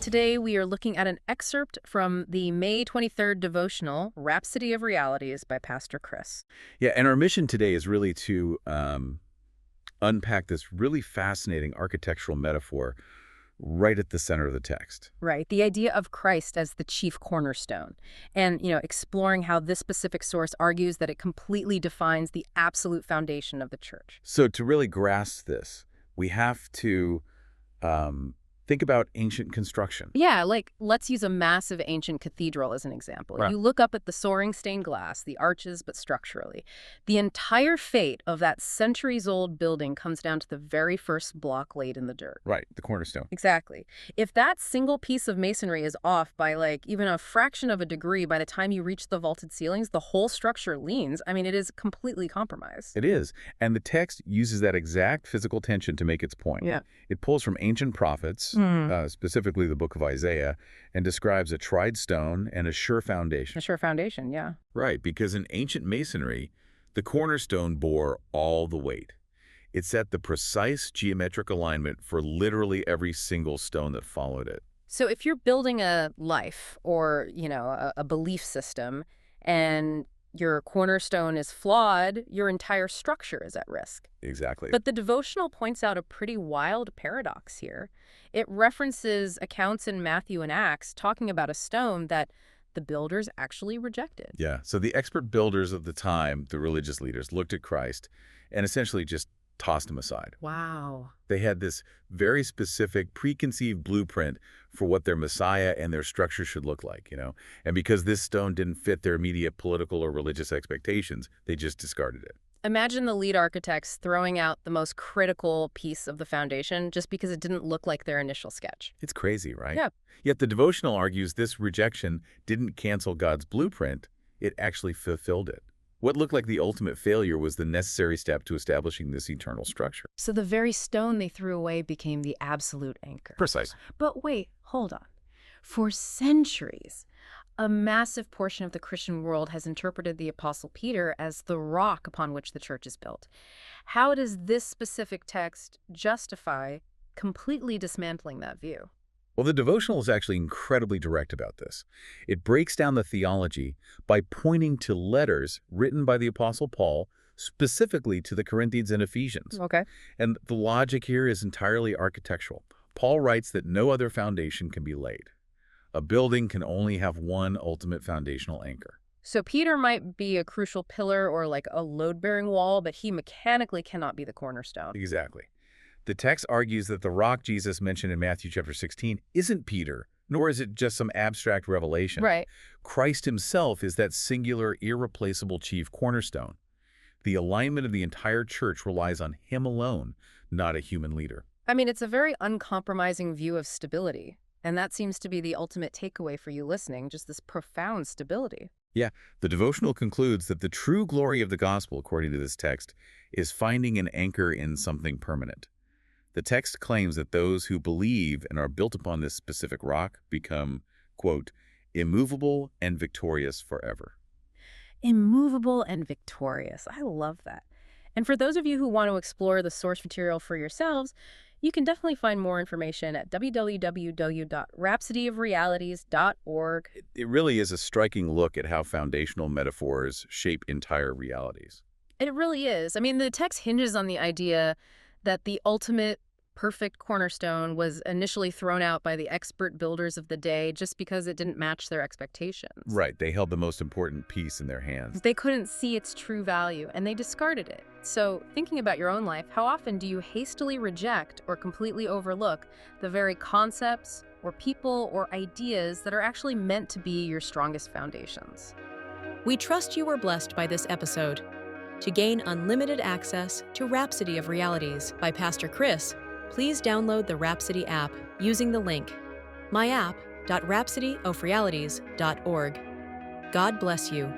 Today we are looking at an excerpt from the May 23rd devotional, Rhapsody of Realities by Pastor Chris. Yeah, and our mission today is really to unpack this really fascinating architectural metaphor right at the center of the text. Right, the idea of Christ as the chief cornerstone, and, exploring how this specific source argues that it completely defines the absolute foundation of the church. So to really grasp this, we have to think about ancient construction. Yeah, like, let's use a massive ancient cathedral as an example. Right. You look up at the soaring stained glass, the arches, but structurally. The entire fate of that centuries-old building comes down to the very first block laid in the dirt. Right, the cornerstone. Exactly. If that single piece of masonry is off by, like, even a fraction of a degree by the time you reach the vaulted ceilings, the whole structure leans. I mean, it is completely compromised. It is. And the text uses that exact physical tension to make its point. Yeah. It pulls from ancient prophets, specifically the book of Isaiah, and describes a tried stone and a sure foundation. A sure foundation, yeah. Right, because in ancient masonry, the cornerstone bore all the weight. It set the precise geometric alignment for literally every single stone that followed it. So if you're building a life or, a belief system and your cornerstone is flawed, your entire structure is at risk. Exactly. But the devotional points out a pretty wild paradox here. It references accounts in Matthew and Acts talking about a stone that the builders actually rejected. Yeah, so the expert builders of the time, the religious leaders, looked at Christ and essentially just tossed him aside. Wow. They had this very specific preconceived blueprint for what their Messiah and their structure should look like, And because this stone didn't fit their immediate political or religious expectations, they just discarded it. Imagine the lead architects throwing out the most critical piece of the foundation just because it didn't look like their initial sketch. It's crazy, right? Yeah. Yet the devotional argues this rejection didn't cancel God's blueprint, it actually fulfilled it. What looked like the ultimate failure was the necessary step to establishing this eternal structure. So the very stone they threw away became the absolute anchor. Precise. But wait, hold on. For centuries, a massive portion of the Christian world has interpreted the Apostle Peter as the rock upon which the church is built. How does this specific text justify completely dismantling that view? Well, the devotional is actually incredibly direct about this. It breaks down the theology by pointing to letters written by the Apostle Paul specifically to the Corinthians and Ephesians. Okay. And the logic here is entirely architectural. Paul writes that no other foundation can be laid. A building can only have one ultimate foundational anchor. So Peter might be a crucial pillar or like a load-bearing wall, but he mechanically cannot be the cornerstone. Exactly. The text argues that the rock Jesus mentioned in Matthew chapter 16 isn't Peter, nor is it just some abstract revelation. Right. Christ himself is that singular, irreplaceable chief cornerstone. The alignment of the entire church relies on him alone, not a human leader. I mean, it's a very uncompromising view of stability. And that seems to be the ultimate takeaway for you listening, just this profound stability. Yeah, the devotional concludes that the true glory of the gospel, according to this text, is finding an anchor in something permanent. The text claims that those who believe and are built upon this specific rock become, quote, immovable and victorious forever. Immovable and victorious. I love that. And for those of you who want to explore the source material for yourselves, you can definitely find more information at www.rhapsodyofrealities.org. It really is a striking look at how foundational metaphors shape entire realities. It really is. I mean, the text hinges on the idea that the ultimate perfect cornerstone was initially thrown out by the expert builders of the day just because it didn't match their expectations. Right, they held the most important piece in their hands. They couldn't see its true value, and they discarded it. So, thinking about your own life, how often do you hastily reject or completely overlook the very concepts or people or ideas that are actually meant to be your strongest foundations? We trust you were blessed by this episode. To gain unlimited access to Rhapsody of Realities by Pastor Chris, please download the Rhapsody app using the link myapp.rhapsodyofrealities.org. God bless you.